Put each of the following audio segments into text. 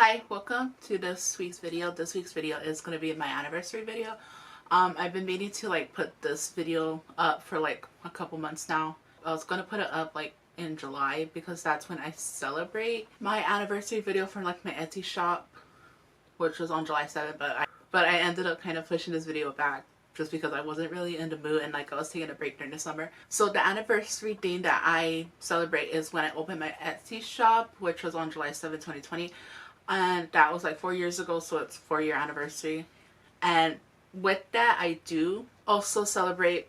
Hi, welcome to this week's video. This week's video is going to be my anniversary video. I've been meaning to put this video up for a couple months now. I was going to put it up in July because that's when I celebrate my anniversary video for my Etsy shop, which was on July 7th, but I ended up kind of pushing this video back just because I wasn't really in the mood and I was taking a break during the summer. So the anniversary thing that I celebrate is when I opened my Etsy shop, which was on July 7th, 2020. And that was 4 years ago, so it's 4-year anniversary. And with that, I do also celebrate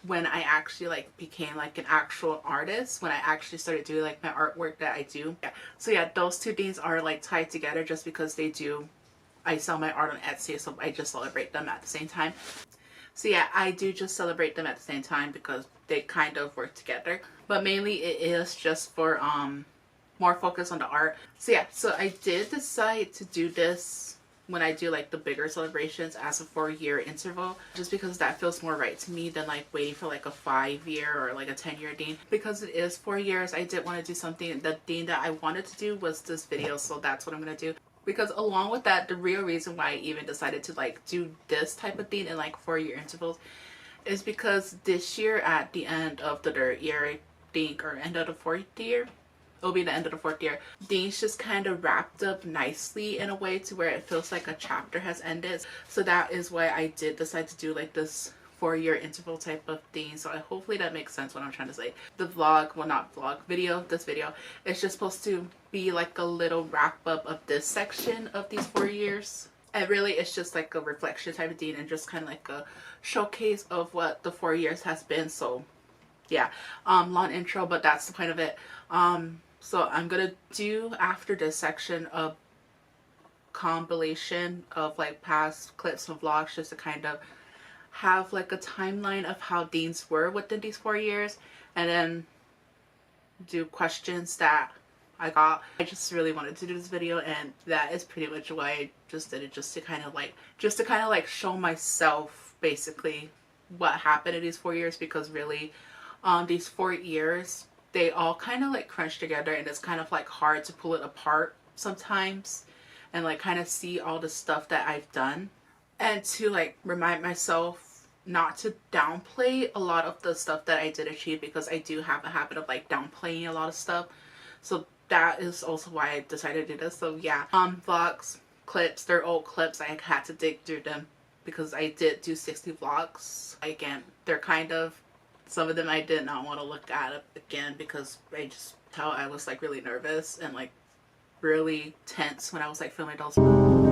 when I actually became an actual artist, when I actually started doing my artwork that I do. Yeah. So yeah, those two things are tied together just because I sell my art on Etsy, so I just celebrate them at the same time. So yeah, I do just celebrate them at the same time because they kind of work together. But mainly it is just for more focus on the art. So yeah, so I did decide to do this when I do the bigger celebrations as a 4-year interval, just because that feels more right to me than waiting for a 5-year or a 10-year thing. Because it is 4 years, I did want to do something. The thing that I wanted to do was this video, so that's what I'm gonna do. Because along with that, the real reason why I even decided to do this type of thing in 4-year intervals is because this year at the end of the 3rd year, I think, or end of the 4th year, it'll be the end of the 4th year, things just kind of wrapped up nicely in a way to where it feels like a chapter has ended. So that is why I did decide to do this 4-year interval type of thing. So hopefully that makes sense what I'm trying to say. The vlog, well, not vlog, video, this video is just supposed to be a little wrap up of this section of these 4 years. And really it's just a reflection type of thing and just kind of a showcase of what the 4 years has been. So yeah, long intro, but that's the point of it. So I'm gonna do after this section a compilation of past clips and vlogs, just to kind of have a timeline of how things were within these 4 years, and then do questions that I got. I just really wanted to do this video, and that is pretty much why I just did it, just to kind of show myself basically what happened in these 4 years. Because really these 4 years, they all kind of crunch together, and it's kind of hard to pull it apart sometimes and kind of see all the stuff that I've done, and to remind myself not to downplay a lot of the stuff that I did achieve, because I do have a habit of downplaying a lot of stuff. So that is also why I decided to do this. So yeah, vlogs, clips, they're old clips. I had to dig through them because I did do 60 vlogs. Again, they're kind of, some of them I did not want to look at again because I just, how I was really nervous and really tense when I was filming those. Welcome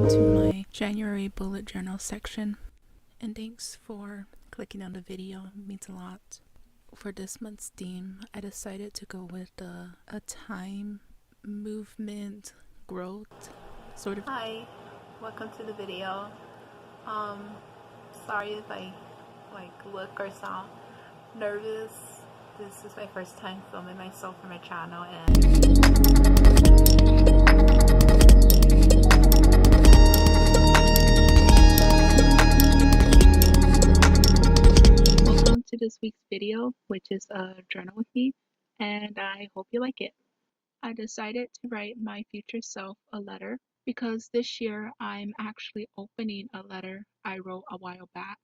to my January bullet journal section, and thanks for clicking on the video. It means a lot. For this month's theme, I decided to go with a time, movement, growth sort of. Hi, welcome to the video. Sorry if I look or sound nervous. This is my first time filming myself for my channel, and to this week's video, which is a journal with me, and I hope you like it. I decided to write my future self a letter because this year I'm actually opening a letter I wrote a while back.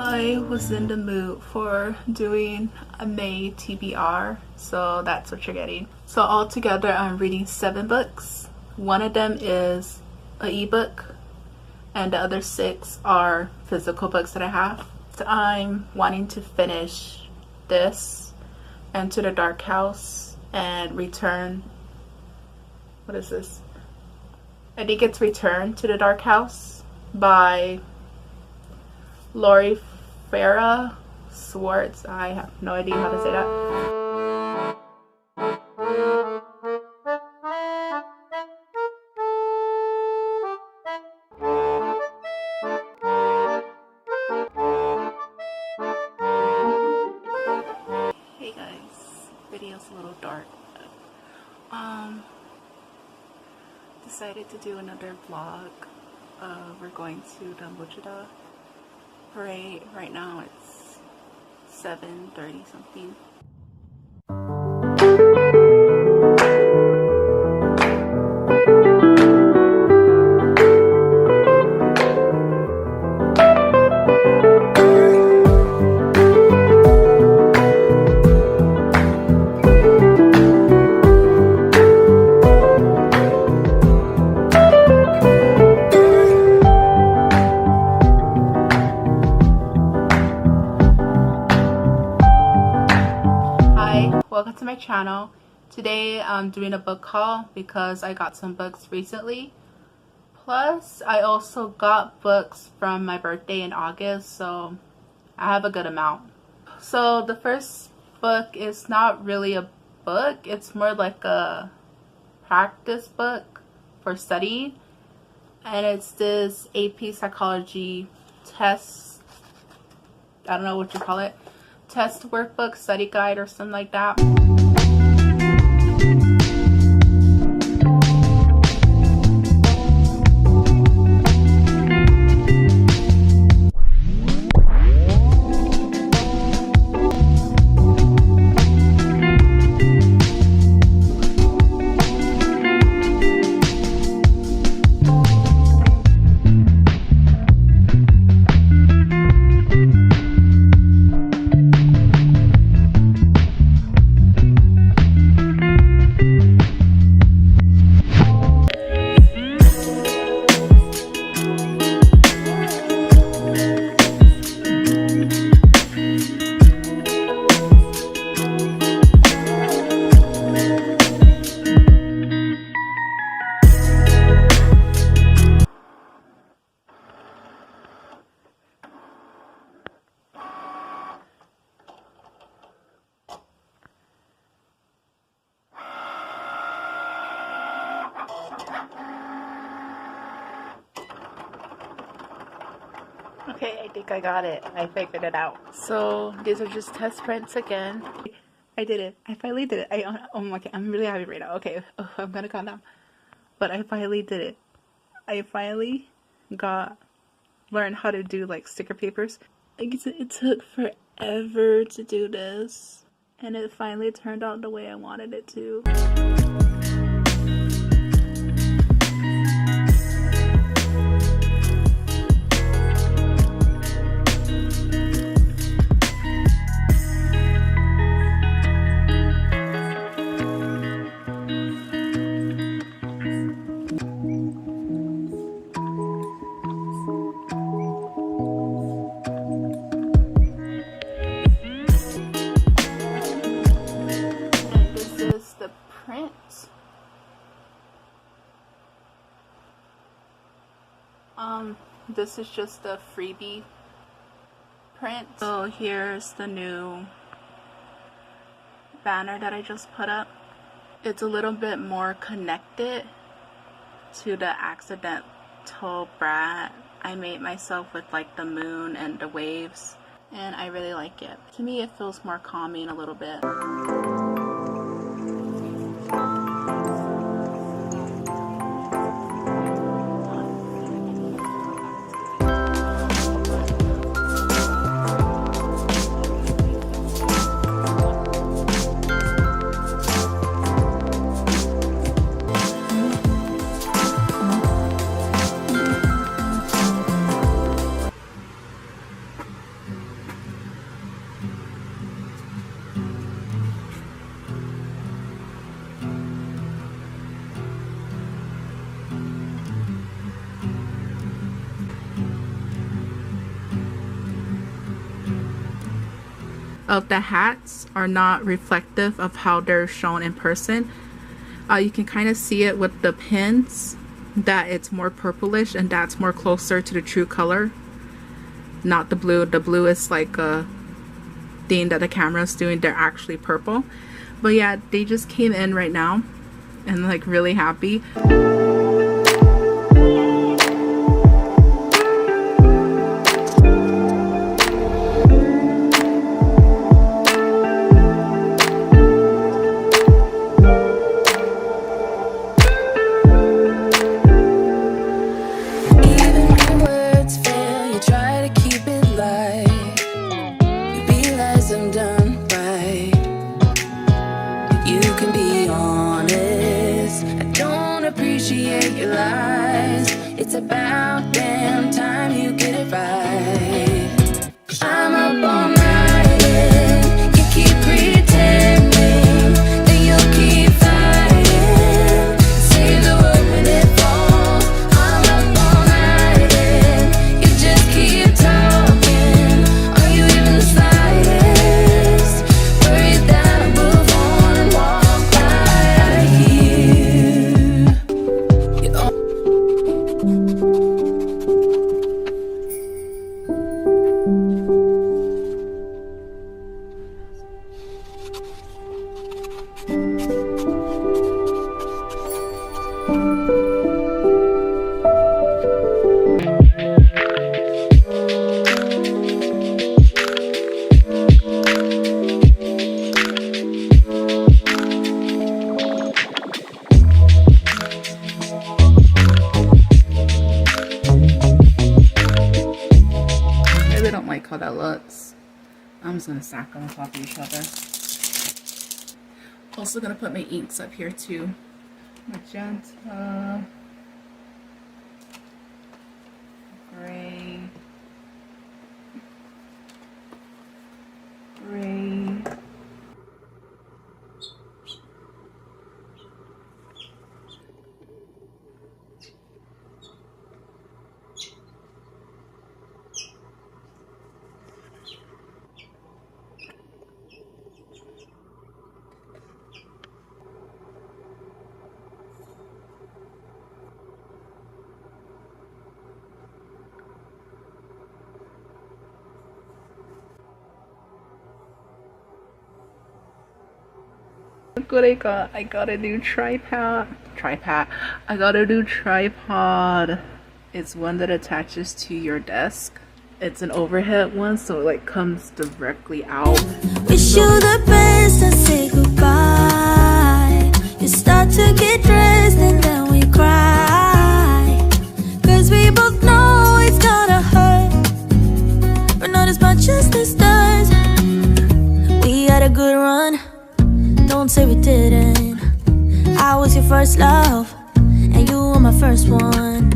I was in the mood for doing a May TBR, so that's what you're getting. So altogether I'm reading 7 books. One of them is an ebook, and the other 6 are physical books that I have. So I'm wanting to finish this, Enter the Dark House, and Return. What is this? I think it's Return to the Dark House by Lori Farah Swartz. I have no idea how to say that. dark. Decided to do another vlog. We're going to the Wichita parade. Right now it's 7:30 something. Welcome to my channel. Today I'm doing a book haul because I got some books recently. Plus I also got books from my birthday in August, so I have a good amount. So the first book is not really a book, it's more like a practice book for study, and it's this AP psychology test, I don't know what you call it, test workbook, study guide or something like that. Okay, I think I got it. I figured it out. So these are just test prints again. I did it. I finally did it. Oh my god, I'm really happy right now. Okay, I'm gonna calm down. But I finally did it. I finally learned how to do like sticker papers. It took forever to do this, and it finally turned out the way I wanted it to. This is just the freebie print. So here's the new banner that I just put up. It's a little bit more connected to the accidental brat I made myself with like the moon and the waves, and I really like it. To me it feels more calming a little bit. The hats are not reflective of how they're shown in person. You can kind of see it with the pins that it's more purplish, and that's more closer to the true color, not the blue. The blue is like a thing that the camera is doing. They're actually purple. But yeah, they just came in right now and like really happy. things I'm done right. You can be honest. I don't appreciate your lies. It's about damn time you get it right. I'm up all night and you keep pretending that you'll keep fighting. Save the world when it falls. I'm up all night and you just keep talking. Are you even the slightest worried that I move on and walk by you? You know, I really don't like how that looks. I'm just gonna stack them on top of each other. Also gonna put my inks up here too. Magenta, gray, gray. Look what I got. I got a new tripod. I got a new tripod. It's one that attaches to your desk. It's an overhead one, so it like comes directly out. wish you the best and say goodbye. You start to get dressed and then we cry. Cause we both know it's gonna hurt, but not as much as this does. We had a good run, don't say we didn't. I was your first love, and you were my first one.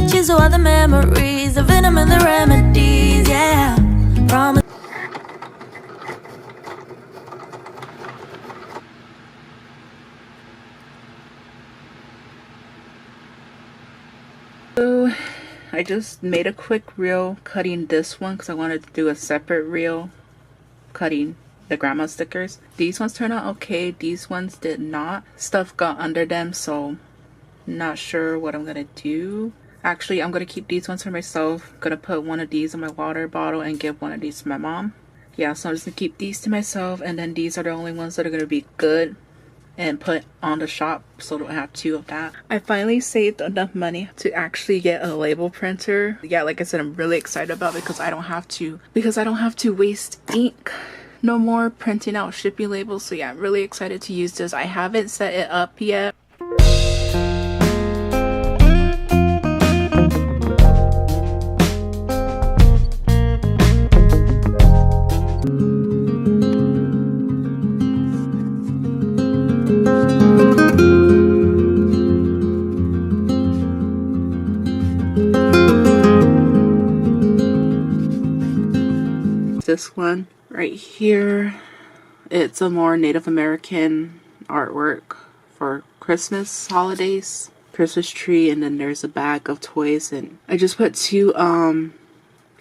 Cheers to all the memories, the venom and the remedies, yeah. Promise. So I just made a quick reel cutting this one because I wanted to do a separate reel cutting the grandma stickers. These ones turned out okay, these ones did not. Stuff got under them, so not sure what I'm gonna do. Actually, I'm gonna keep these ones for myself. I'm gonna put one of these in my water bottle and give one of these to my mom. Yeah, so I'm just gonna keep these to myself, and then these are the only ones that are gonna be good and put on the shop, so I don't have two of that. I finally saved enough money to actually get a label printer. Yeah, like I said, I'm really excited about it because I don't have to waste ink no more printing out shipping labels. So yeah, I'm really excited to use this. I haven't set it up yet. This one right here, it's a more Native American artwork for Christmas holidays, Christmas tree, and then there's a bag of toys, and I just put two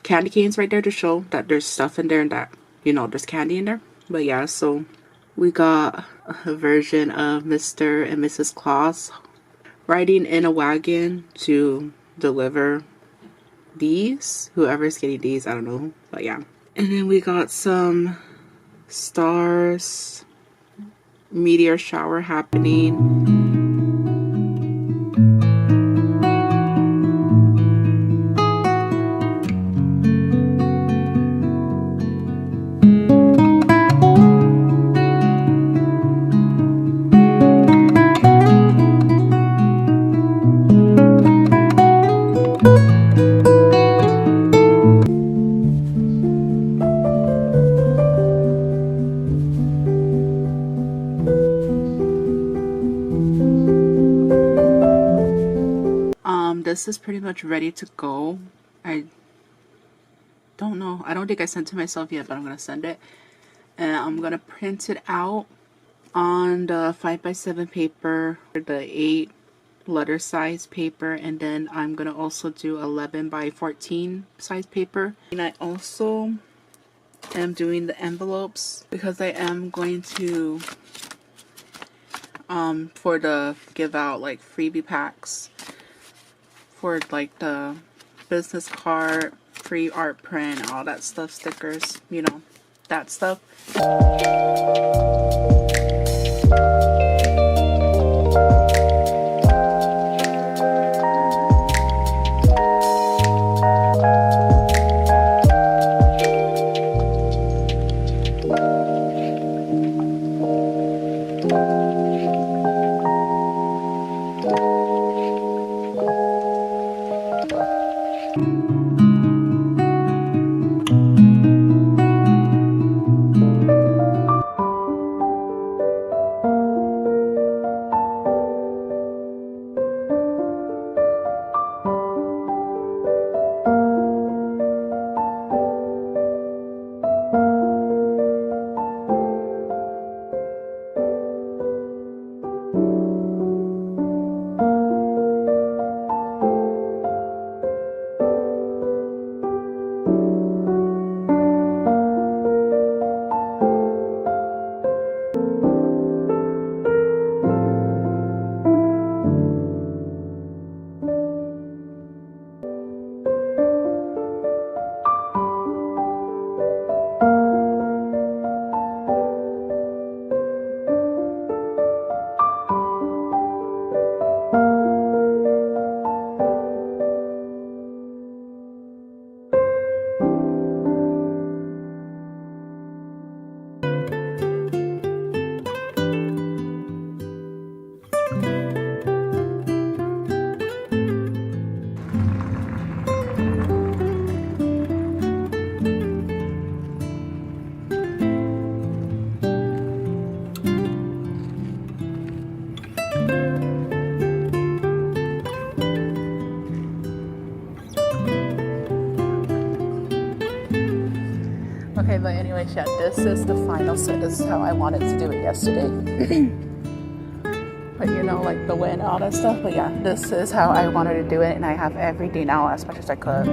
candy canes right there to show that there's stuff in there and that, you know, there's candy in there. But yeah, so we got a version of Mr. and Mrs. Claus riding in a wagon to deliver these, whoever's getting these, I don't know, but yeah. And then we got some stars, meteor shower happening. this is pretty much ready to go. I don't know. I don't think I sent it to myself yet, but I'm going to send it. And I'm going to print it out on the 5x7 paper, the 8 letter size paper, and then I'm going to also do 11x14 size paper. And I also am doing the envelopes because I am going to for the give out like freebie packs for like the business card, free art print, all that stuff, stickers, you know, that stuff. Okay, but anyway, yeah, this is the final set. This is how I wanted to do it yesterday. But you know, like the wind, all that stuff. But yeah, this is how I wanted to do it, and I have every day now as much as I could.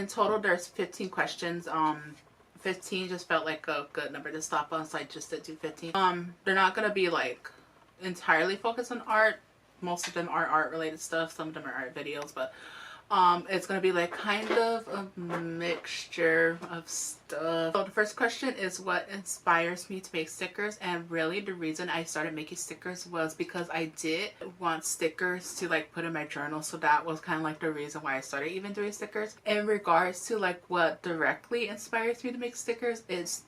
Total there's 15 questions. 15 just felt like a good number to stop on, so I just did do 15. They're not gonna be like entirely focused on art. Most of them are art related stuff, some of them are art videos, but it's gonna be like kind of a mixture of stuff. So the first question is, what inspires me to make stickers? And really the reason I started making stickers was because I did want stickers to like put in my journal, so that was kind of like the reason why I started even doing stickers. In regards to like what directly inspires me to make stickers is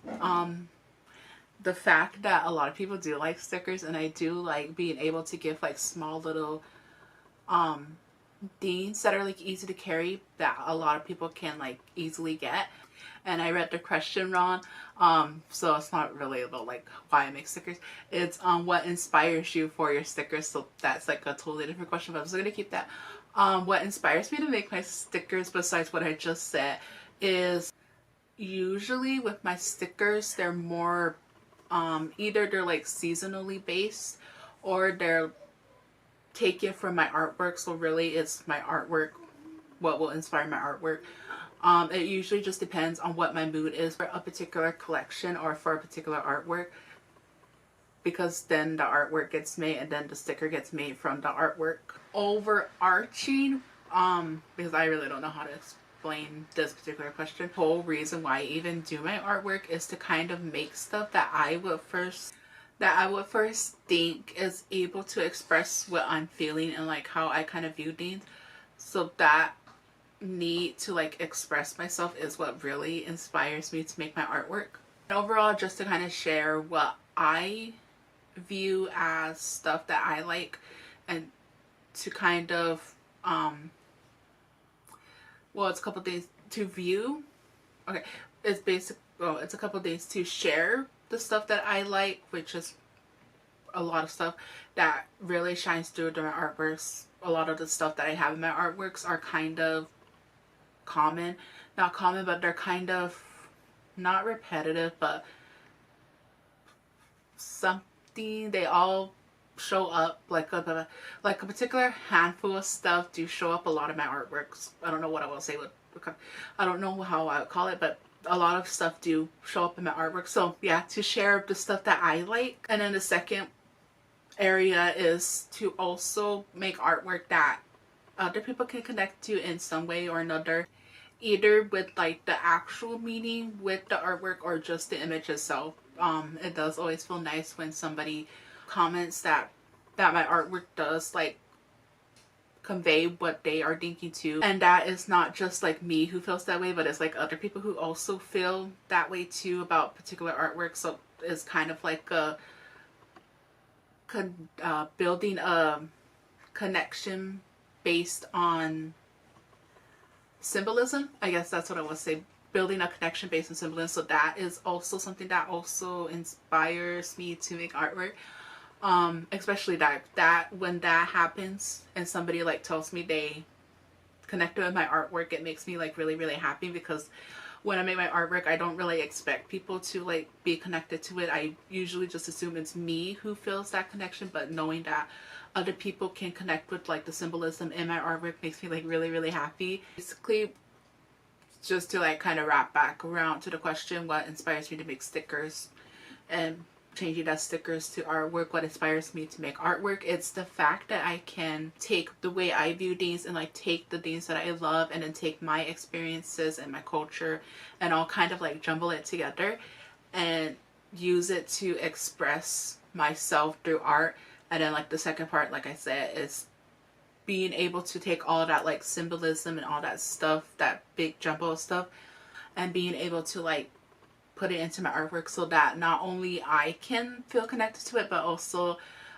the fact that a lot of people do like stickers, and I do like being able to give like small little things that are like easy to carry that a lot of people can like easily get. And I read the question wrong, so it's not really about like why I make stickers. It's what inspires you for your stickers. So that's like a totally different question, but I'm still gonna keep that. What inspires me to make my stickers, besides what I just said, is usually with my stickers they're more either they're like seasonally based, or they're taken from my artwork. So really it's my artwork what will inspire my artwork. It usually just depends on what my mood is for a particular collection or for a particular artwork, because then the artwork gets made and then the sticker gets made from the artwork. Overarching, because I really don't know how to explain this particular question, the whole reason why I even do my artwork is to kind of make stuff that I would first think is able to express what I'm feeling and like how I kind of view things. So that need to like express myself is what really inspires me to make my artwork. And overall, just to kind of share what I view as stuff that I like, and to kind of well, it's a couple things to view. Okay, it's basic. Well, it's a couple things to share the stuff that I like, which is a lot of stuff that really shines through to my artworks. A lot of the stuff that I have in my artworks are kind of common, not common, but they're kind of not repetitive, but something they all show up. Like a particular handful of stuff do show up a lot of my artworks. I don't know what I will say with, I don't know how I would call it, but a lot of stuff do show up in my artwork. So yeah, to share the stuff that I like. And then the second area is to also make artwork that other people can connect to in some way or another, either with like the actual meaning with the artwork or just the image itself. It does always feel nice when somebody comments that my artwork does like convey what they are thinking too, and that is not just like me who feels that way, but it's like other people who also feel that way too about particular artwork. So it's kind of like a building a connection based on symbolism. I guess that's what I would say. Building a connection based on symbolism. So that is also something that also inspires me to make artwork. Especially that when that happens and somebody like tells me they connected with my artwork, it makes me like really, really happy, because when I make my artwork, I don't really expect people to like be connected to it. I usually just assume it's me who feels that connection, but knowing that other people can connect with like the symbolism in my artwork makes me like really, really happy. Basically, just to like kind of wrap back around to the question, what inspires me to make stickers and changing that stickers to artwork, what inspires me to make artwork, it's the fact that I can take the way I view things and like take the things that I love and then take my experiences and my culture and all kind of like jumble it together and use it to express myself through art. And then like the second part, like I said, is being able to take all that like symbolism and all that stuff, that big jumbo stuff, and being able to like put it into my artwork so that not only I can feel connected to it, but also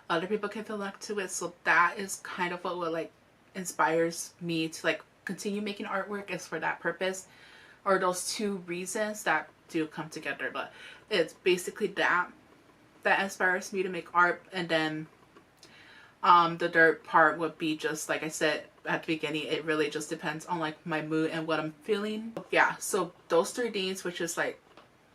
other people can feel connected to it. So that is kind of what like inspires me to like continue making artwork, is for that purpose, or those two reasons that do come together. But it's basically that inspires me to make art. And then the third part would be just like I said at the beginning, it really just depends on like my mood and what I'm feeling. Yeah, so those three things, which is like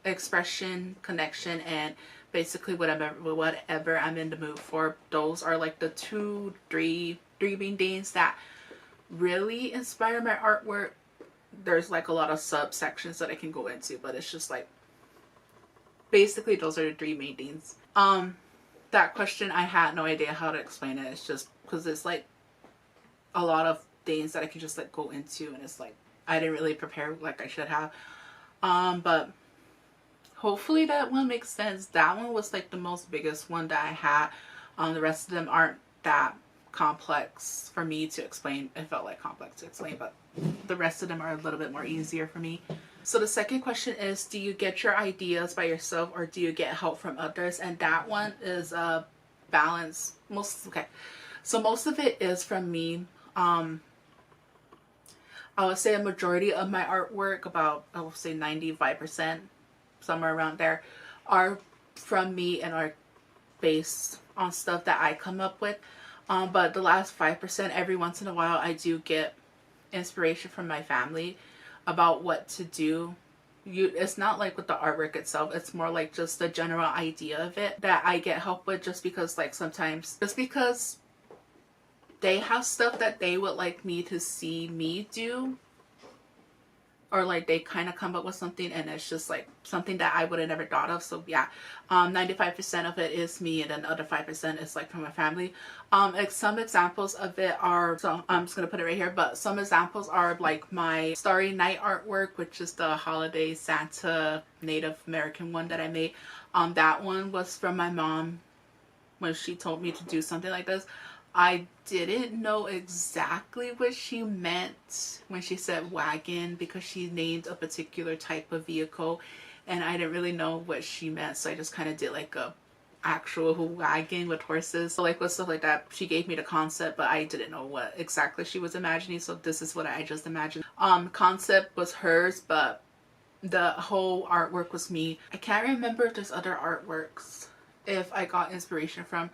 expression, connection, and basically whatever I'm in the mood for, those are like the three main things that really inspire my artwork. There's like a lot of subsections that I can go into, but it's just like basically those are the three main things. That question, I had no idea how to explain it. It's just because it's like a lot of things that I can just like go into, and it's like I didn't really prepare like I should have. But hopefully that one makes sense. That one was like the most biggest one that I had. The rest of them aren't that complex for me to explain. It felt like complex to explain, but the rest of them are a little bit more easier for me. So the second question is, do you get your ideas by yourself or do you get help from others? And that one is a balance. So most of it is from me. I would say a majority of my artwork, about I would say 95%, somewhere around there, are from me and are based on stuff that I come up with. But the last 5%, every once in a while, I do get inspiration from my family about what to do. It's not like with the artwork itself, it's more like just the general idea of it that I get help with, just because like sometimes, just because they have stuff that they would like me to see me do, or like they kind of come up with something and it's just like something that I would have never thought of. So yeah, 95% of it is me, and then the other 5% is like from my family. Some examples of it are, so I'm just gonna put it right here, but some examples are like my Starry Night artwork, which is the holiday Santa Native American one that I made. That one was from my mom when she told me to do something like this. I didn't know exactly what she meant when she said wagon, because she named a particular type of vehicle and I didn't really know what she meant, so I just kind of did like a actual wagon with horses. So like with stuff like that, she gave me the concept, but I didn't know what exactly she was imagining, so this is what I just imagined. Concept was hers, but the whole artwork was me. I can't remember if there's other artworks if I got inspiration from,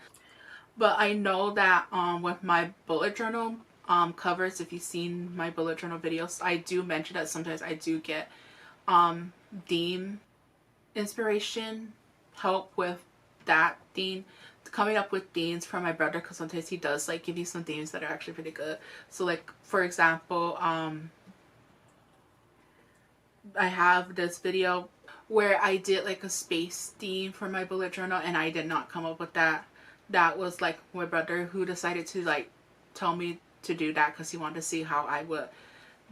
but I know that with my bullet journal covers, if you've seen my bullet journal videos, I do mention that sometimes I do get theme inspiration, help with that theme, coming up with themes from my brother, because sometimes he does like give you some themes that are actually pretty good. So like for example, I have this video where I did like a space theme for my bullet journal and I did not come up with that. That was like my brother who decided to like tell me to do that because he wanted to see how I would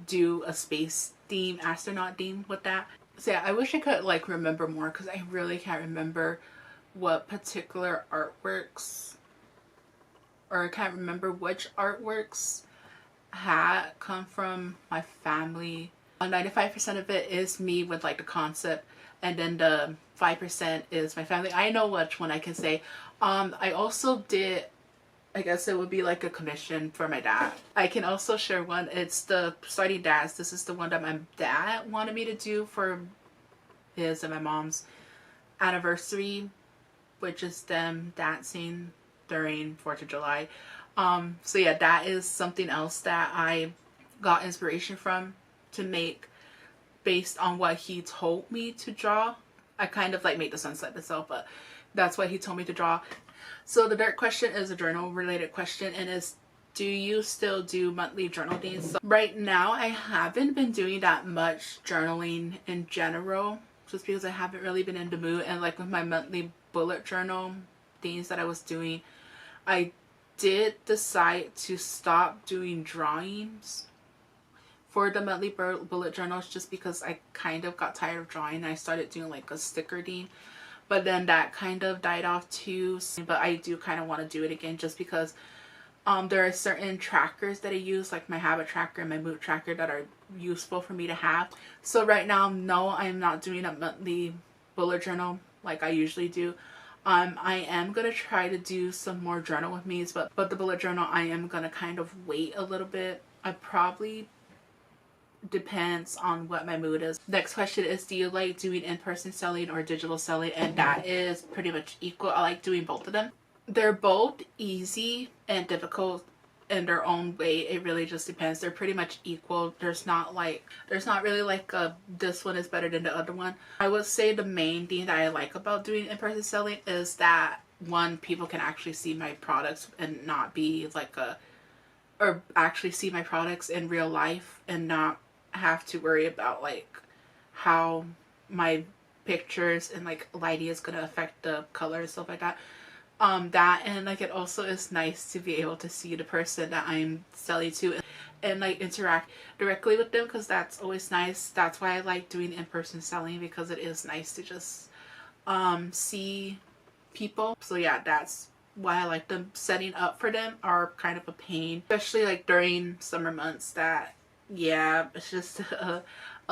do a space theme, astronaut theme with that. So yeah, I wish I could like remember more because I really can't remember what particular artworks, or I can't remember which artworks had come from my family. 95% of it is me with like the concept, and then the 5% is my family. I know which one I can say. I also did, I guess it would be like a commission for my dad. I can also share one. It's the Starting Dads. This is the one that my dad wanted me to do for his and my mom's anniversary, which is them dancing during 4th of July. So yeah, that is something else that I got inspiration from to make based on what he told me to draw. I kind of like made the sunset itself, but that's what he told me to draw. So the third question is a journal related question, and is, do you still do monthly journal days? So right now I haven't been doing that much journaling in general, just because I haven't really been in the mood. And like with my monthly bullet journal things that I was doing, I did decide to stop doing drawings for the monthly bullet journals, just because I kind of got tired of drawing and I started doing like a sticker theme, but then that kind of died off too. But I do kind of want to do it again, just because there are certain trackers that I use, like my habit tracker and my mood tracker, that are useful for me to have. So right now, no, I'm not doing a monthly bullet journal like I usually do. I am gonna try to do some more journal with me's, but the bullet journal I am gonna kind of wait a little bit. I probably, depends on what my mood is. Next question is, do you like doing in-person selling or digital selling? And that is pretty much equal. I like doing both of them. They're both easy and difficult in their own way. It really just depends. They're pretty much equal. There's not really like a this one is better than the other one. I would say the main thing that I like about doing in-person selling is that, one, people can actually see my products and not be like or actually see my products in real life and not have to worry about like how my pictures and like lighting is gonna affect the color and stuff like that. That, and like it also is nice to be able to see the person that I'm selling to and like interact directly with them, because that's always nice. That's why I like doing in-person selling, because it is nice to just see people. So yeah, that's why I like them. Setting up for them are kind of a pain, especially like during summer months. That, yeah, it's just a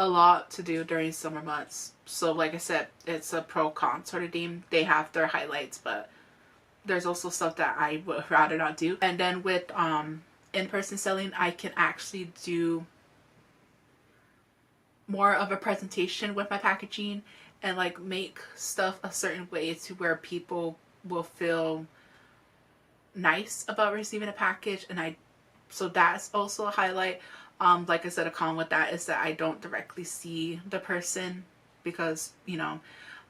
lot to do during summer months. So like I said, it's a pro-con sort of theme. They have their highlights, but there's also stuff that I would rather not do. And then with in-person selling, I can actually do more of a presentation with my packaging and like make stuff a certain way to where people will feel nice about receiving a package. And so that's also a highlight. Like I said, a con with that is that I don't directly see the person, because you know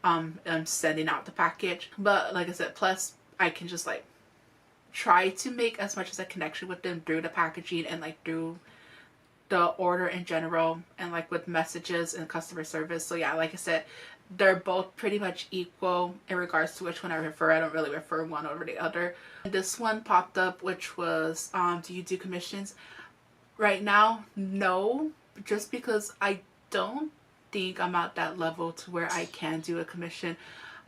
I'm sending out the package. But like I said, plus I can just like try to make as much as a connection with them through the packaging and like through the order in general, and like with messages and customer service. So yeah, like I said, they're both pretty much equal in regards to which one I refer. I don't really refer one over the other. This one popped up, which was do you do commissions? Right now, no, just because I don't think I'm at that level to where I can do a commission.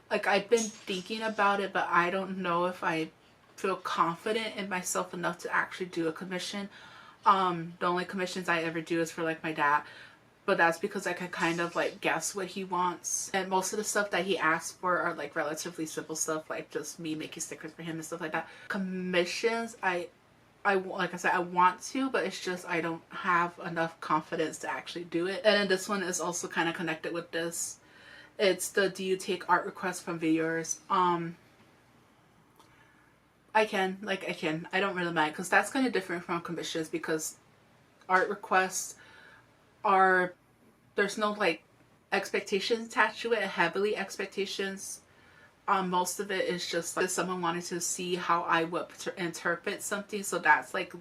Like, I've been thinking about it, but I don't know if I feel confident in myself enough to actually do a commission. The only commissions I ever do is for like my dad, but that's because I can kind of like guess what he wants, and most of the stuff that he asks for are like relatively simple stuff, like just me making stickers for him and stuff like that. Commissions, I like I said, I want to, but it's just I don't have enough confidence to actually do it. And then this one is also kind of connected with this. It's the do you take art requests from viewers? I can. I don't really mind, because that's kind of different from commissions, because art requests are, there's no like expectations attached to it, heavily expectations. Most of it is just like someone wanted to see how I would interpret something, so that's like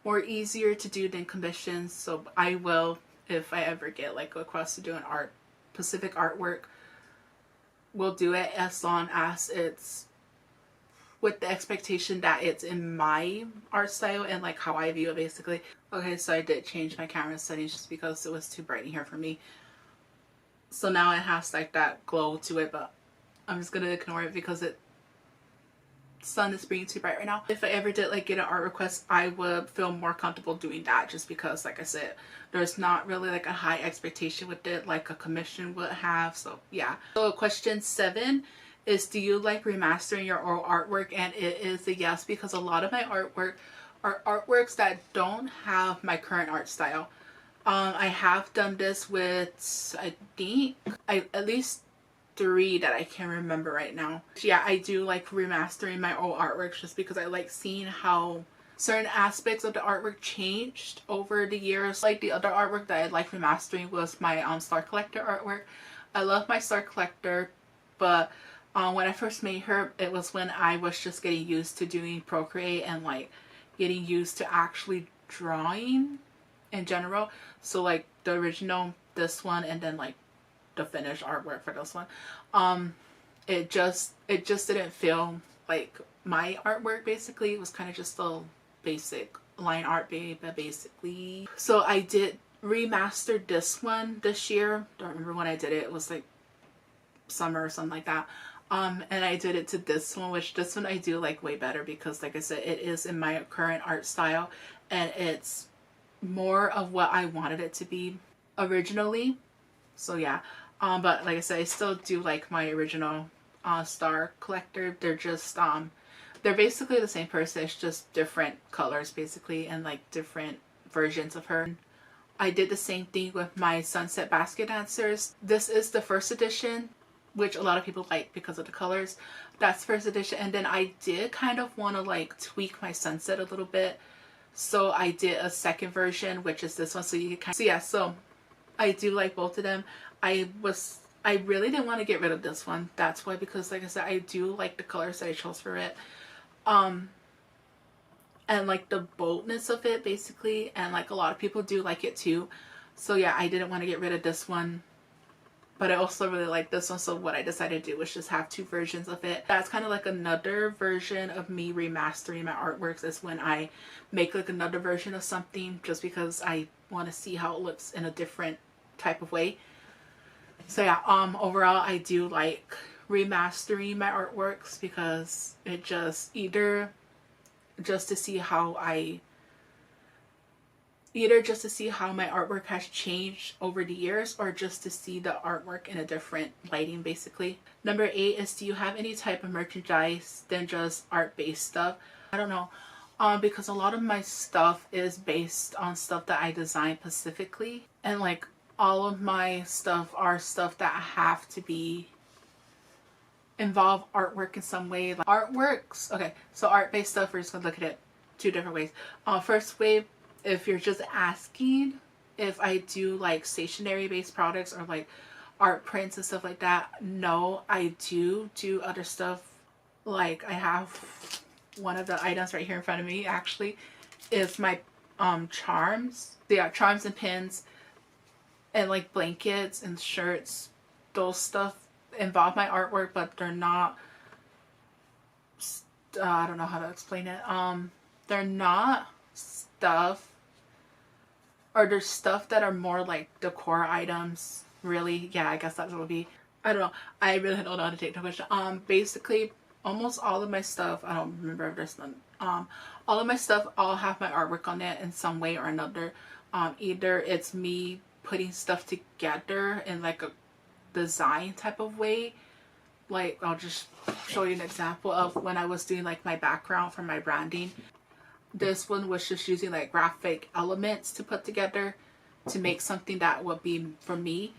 more easier to do than commissions. So I will, if I ever get like a request to do an specific artwork, we'll do it as long as it's with the expectation that it's in my art style and like how I view it, basically. Okay, so I did change my camera settings just because it was too bright in here for me. So now it has like that glow to it, but I'm just gonna ignore it because the sun is being too bright right now. If I ever did like get an art request, I would feel more comfortable doing that, just because, like I said, there's not really like a high expectation with it like a commission would have. So yeah. So question 7 is, do you like remastering your old artwork? And it is a yes, because a lot of my artwork are artworks that don't have my current art style. I have done this with, I think, at least 3 that I can remember right now. Yeah, I do like remastering my old artworks, just because I like seeing how certain aspects of the artwork changed over the years. Like the other artwork that I like remastering was my Star Collector artwork. I love my Star Collector, but when I first made her, it was when I was just getting used to doing Procreate and like getting used to actually drawing in general. So like the original, this one, and then like the finished artwork for this one, it just didn't feel like my artwork. Basically, it was kind of just a basic line art, basically. So I did remaster this one this year. Don't remember when I did it. It was like summer or something like that. And I did it to this one, which this one I do like way better, because like I said, it is in my current art style and it's more of what I wanted it to be originally. So yeah. But like I said, I still do like my original Star Collector. They're just they're basically the same person, it's just different colors basically, and like different versions of her. I did the same thing with my Sunset Basket Dancers. This is the first edition, which a lot of people like because of the colors. That's first edition. And then I did kind of want to like tweak my sunset a little bit, so I did a second version, which is this one. So you can kind of, so yeah, so I do like both of them. I really didn't want to get rid of this one. That's why, because like I said, I do like the colors that I chose for it. And like the boldness of it basically, and like a lot of people do like it too. So yeah, I didn't want to get rid of this one, but I also really like this one. So what I decided to do was just have 2 versions of it. That's kind of like another version of me remastering my artworks, is when I make like another version of something, just because I want to see how it looks in a different type of way. So yeah, overall I do like remastering my artworks, because it just either just to see how my artwork has changed over the years, or just to see the artwork in a different lighting basically. Number 8 is, do you have any type of merchandise than just art-based stuff? I don't know, because a lot of my stuff is based on stuff that I designed specifically, and like all of my stuff are stuff that have to be involve artwork in some way. Like artworks, okay, so art-based stuff, we're just gonna look at it 2 different ways. First way, if you're just asking if I do like stationery based products or like art prints and stuff like that, no, I do other stuff. Like I have one of the items right here in front of me actually is my charms. Yeah, charms and pins and like blankets and shirts. Those stuff involve my artwork, but they're not I don't know how to explain it. They're not stuff, or there's stuff that are more like decor items, really. Yeah, I guess that's what it would be. I don't know, I really don't know how to take the question. Basically almost all of my stuff, I don't remember if there's none, all of my stuff all have my artwork on it in some way or another. Either it's me putting stuff together in like a design type of way. Like, I'll just show you an example of when I was doing like my background for my branding. This one was just using like graphic elements to put together to make something that would be for me.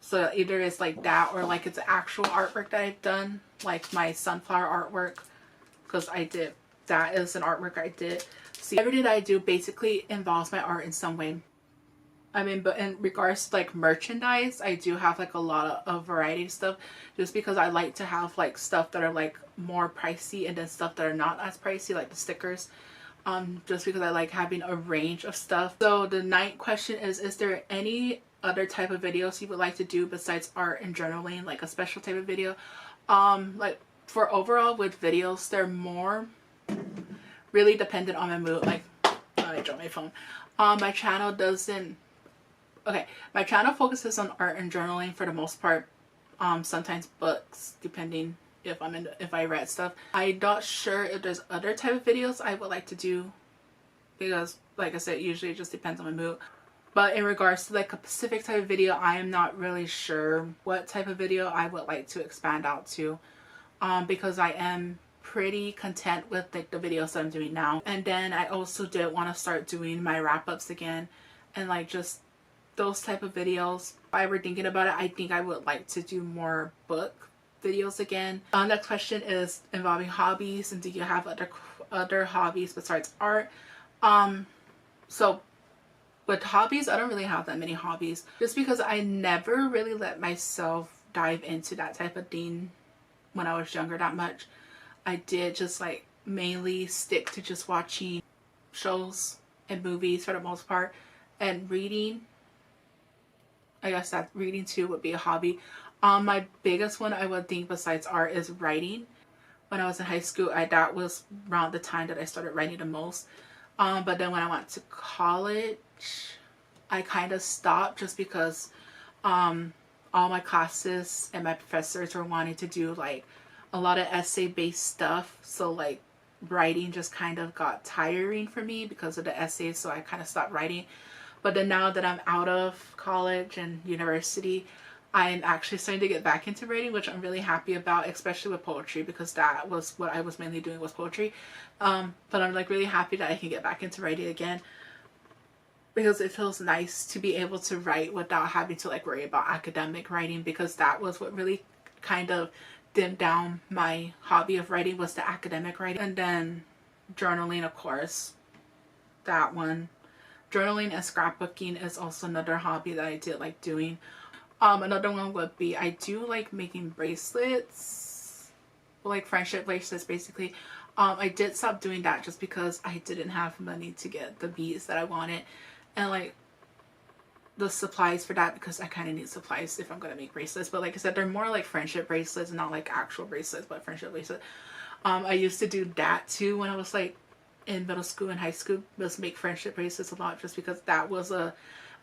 So either it's like that, or like it's actual artwork that I've done, like my sunflower artwork, because I did, that is an artwork I did. See, everything that I do basically involves my art in some way. I mean, but in regards to like merchandise, I do have like a lot of variety of stuff, just because I like to have like stuff that are like more pricey and then stuff that are not as pricey, like the stickers. Just because I like having a range of stuff. So the ninth question is there any other type of videos you would like to do besides art and journaling, like a special type of video? Like for overall with videos, they're more really dependent on my mood. Like, I dropped my phone. My channel doesn't, okay, my channel focuses on art and journaling for the most part. Sometimes books, depending if I read stuff. I'm not sure if there's other type of videos I would like to do, because like I said, usually it just depends on my mood. But in regards to like a specific type of video, I am not really sure what type of video I would like to expand out to, because I am pretty content with like the videos that I'm doing now. And then I also did want to start doing my wrap-ups again, and like just those type of videos. If I were thinking about it, I think I would like to do more book videos again. Next question is involving hobbies, and do you have other hobbies besides art? So with hobbies, I don't really have that many hobbies, just because I never really let myself dive into that type of thing when I was younger that much. I did just like mainly stick to just watching shows and movies for the most part, and reading. I guess that reading too would be a hobby. My biggest one I would think besides art is writing. When I was in high school, that was around the time that I started writing the most. But then when I went to college, I kind of stopped, just because all my classes and my professors were wanting to do like a lot of essay based stuff. So like writing just kind of got tiring for me because of the essays, so I kind of stopped writing. But then now that I'm out of college and university, I'm actually starting to get back into writing, which I'm really happy about, especially with poetry, because that was what I was mainly doing, was poetry. But I'm like really happy that I can get back into writing again, because it feels nice to be able to write without having to like worry about academic writing, because that was what really kind of dimmed down my hobby of writing, was the academic writing. And then journaling, of course, that one. Journaling and scrapbooking is also another hobby that I did like doing. Another one would be, I do like making bracelets, like friendship bracelets basically. I did stop doing that just because I didn't have money to get the beads that I wanted, and like the supplies for that, because I kind of need supplies if I'm going to make bracelets. But like I said, they're more like friendship bracelets, not like actual bracelets, but friendship bracelets. I used to do that too when I was like in middle school and high school, was make friendship bracelets a lot, just because that was a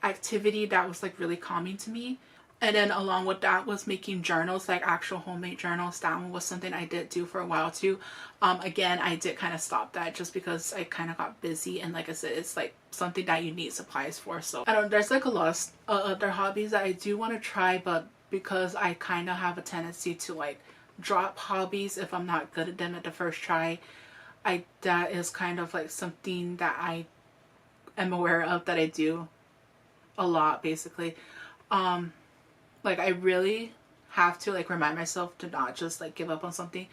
activity that was like really calming to me. And then along with that was making journals, like actual homemade journals. That one was something I did do for a while too. Again, I did kind of stop that just because I kind of got busy, and like I said, it's like something that you need supplies for. So I don't, there's like a lot of other hobbies that I do want to try, but because I kind of have a tendency to like drop hobbies if I'm not good at them at the first try, that is kind of like something that I am aware of that I do a lot basically. Like I really have to like remind myself to not just like give up on something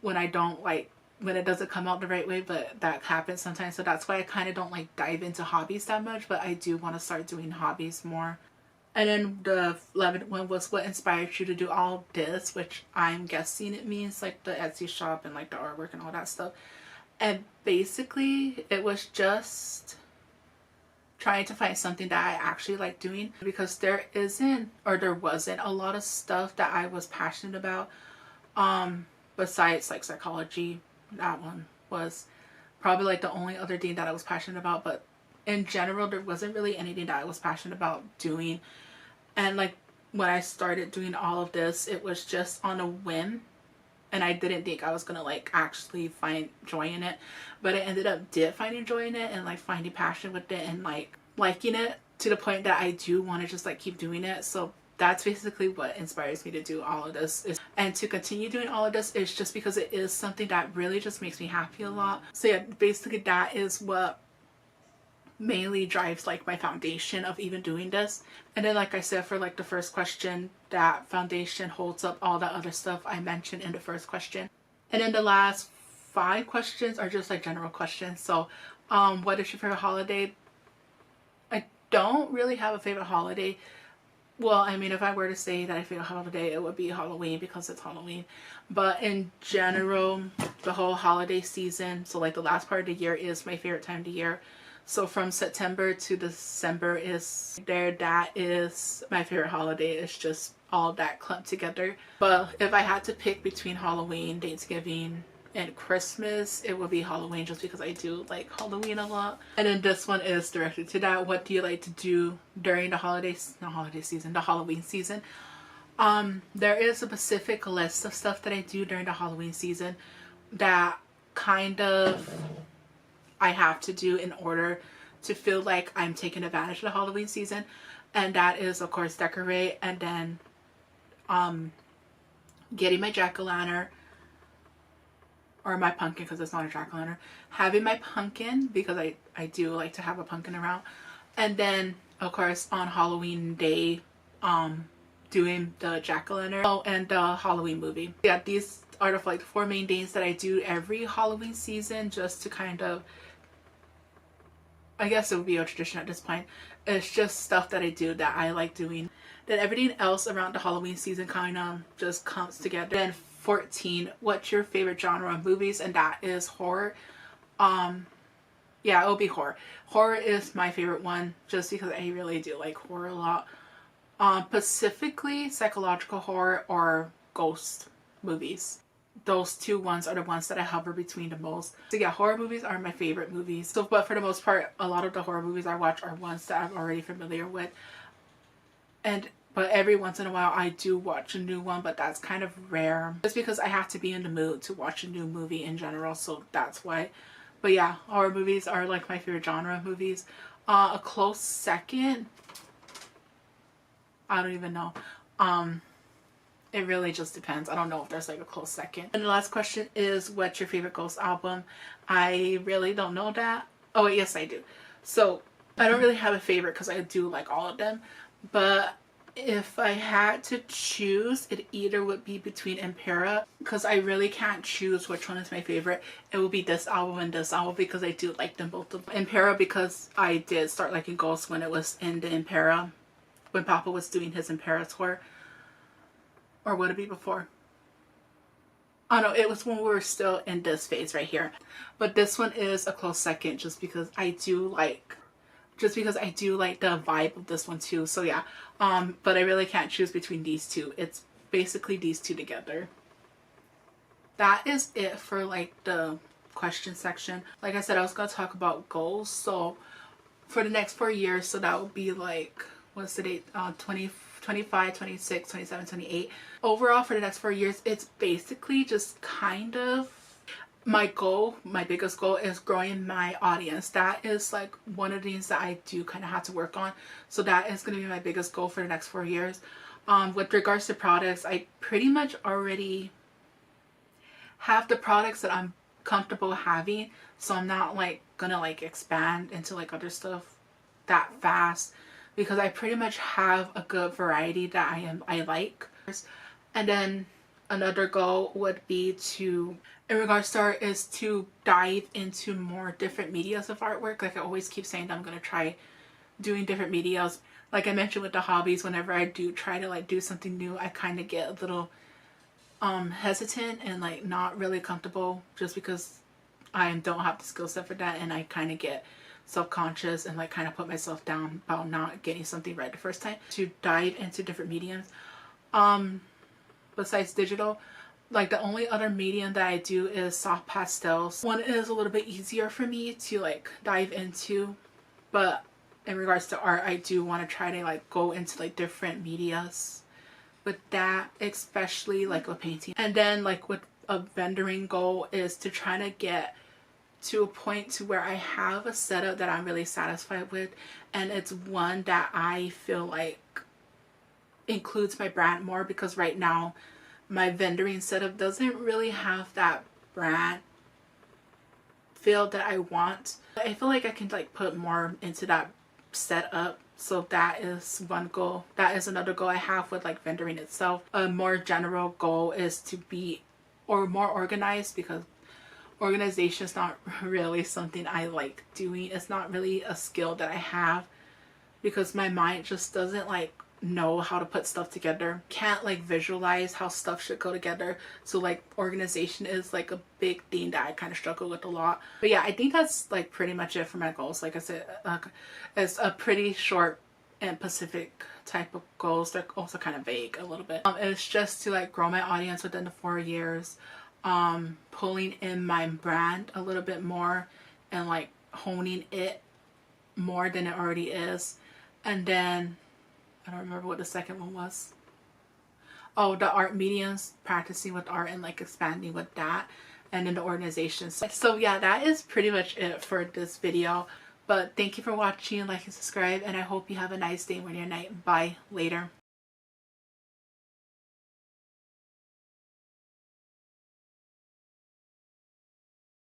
when I don't like, when it doesn't come out the right way, but that happens sometimes. So that's why I kind of don't like dive into hobbies that much, but I do want to start doing hobbies more. And then the 11th one was, what inspired you to do all this, which I'm guessing it means like the Etsy shop and like the artwork and all that stuff. And basically it was just trying to find something that I actually like doing, because there wasn't a lot of stuff that I was passionate about besides like psychology. That one was probably like the only other thing that I was passionate about, but in general there wasn't really anything that I was passionate about doing. And like when I started doing all of this, it was just on a whim, and I didn't think I was gonna like actually find joy in it, but I ended up finding joy in it and like finding passion with it and like liking it to the point that I do want to just like keep doing it. So that's basically what inspires me to do all of this and to continue doing all of this is just because it is something that really just makes me happy a lot. So yeah, basically that is what mainly drives like my foundation of even doing this. And then like I said, for like the first question, that foundation holds up all the other stuff I mentioned in the first question. And then the last 5 questions are just like general questions. So what is your favorite holiday? I don't really have a favorite holiday. Well, I mean, if I were to say that I favorite holiday, it would be Halloween because it's Halloween. But in general, the whole holiday season, so like the last part of the year is my favorite time of the year. So from September to December is there. That is my favorite holiday. It's just all that clumped together. But if I had to pick between Halloween, Thanksgiving, and Christmas, it would be Halloween just because I do like Halloween a lot. And then this one is directed to that. What do you like to do during the holidays? Not holiday season, the Halloween season. There is a specific list of stuff that I do during the Halloween season that kind of I have to do in order to feel like I'm taking advantage of the Halloween season. And that is of course decorate, and then getting my jack-o'-lantern or my pumpkin, because it's not a jack-o'-lantern, having my pumpkin because I do like to have a pumpkin around, and then of course on Halloween day doing the jack-o'-lantern, and the Halloween movie. Yeah, these are the like 4 main days that I do every Halloween season, just to kind of, I guess it would be a tradition at this point. It's just stuff that I do that I like doing. Then everything else around the Halloween season kind of just comes together. Then 14, what's your favorite genre of movies? And that is horror. Yeah, it'll be horror. Horror is my favorite one just because I really do like horror a lot. Specifically psychological horror or ghost movies. Those 2 ones are the ones that I hover between the most. So yeah, horror movies are my favorite movies. So, but for the most part, a lot of the horror movies I watch are ones that I'm already familiar with. But every once in a while I do watch a new one, but that's kind of rare. Just because I have to be in the mood to watch a new movie in general, so that's why. But yeah, horror movies are like my favorite genre of movies. A close second, I don't even know. It really just depends. I don't know if there's like a close second. And the last question is, what's your favorite ghost album? I really don't know that. Oh wait, yes I do. So I don't really have a favorite because I do like all of them. But if I had to choose, it either would be between Impera, because I really can't choose which one is my favorite. It will be this album and this album because I do like them both. Impera because I did start liking ghosts when it was in the Impera, when Papa was doing his Impera tour. Or would it be before? Oh no, it was when we were still in this phase right here. But this one is a close second just because I do like the vibe of this one too. So yeah, but I really can't choose between these 2. It's basically these 2 together. That is it for like the question section. Like I said, I was going to talk about goals. So for the next 4 years, so that would be like, what's the date? 25, 26, 27, 28. Overall for the next 4 years, it's basically just kind of my goal. My biggest goal is growing my audience. That is like one of the things that I do kind of have to work on. So that is going to be my biggest goal for the next 4 years. With regards to products, I pretty much already have the products that I'm comfortable having. So I'm not like gonna like expand into like other stuff that fast, because I pretty much have a good variety that I like. And then another goal would be to, in regards to art, is to dive into more different medias of artwork. Like I always keep saying that I'm going to try doing different medias. Like I mentioned with the hobbies, whenever I do try to like do something new, I kind of get a little hesitant and like not really comfortable just because I don't have the skill set for that, and I kind of get self-conscious and like kind of put myself down about not getting something right the first time. To dive into different mediums besides digital, like the only other medium that I do is soft pastels. One is a little bit easier for me to like dive into, but in regards to art, I do want to try to like go into like different medias with that, especially like with painting. And then like with a vendoring goal is to try to get to a point to where I have a setup that I'm really satisfied with, and it's one that I feel like includes my brand more, because right now my vendoring setup doesn't really have that brand feel that I want. I feel like I can like put more into that setup. So that is one goal. That is another goal I have with like vendoring itself. A more general goal is to be more organized, because organization is not really something I like doing. It's not really a skill that I have, because my mind just doesn't like know how to put stuff together. Can't like visualize how stuff should go together. So like organization is like a big thing that I kind of struggle with a lot. But yeah, I think that's like pretty much it for my goals. Like I said, it's a pretty short and specific type of goals. They're also kind of vague a little bit. It's just to like grow my audience within the 4 years, pulling in my brand a little bit more and like honing it more than it already is. And then I don't remember what the second one was. Oh, the art mediums, practicing with art and like expanding with that, and then the organization. So yeah, that is pretty much it for this video. But thank you for watching, like and subscribe, and I hope you have a nice day, morning, or night. Bye. Later.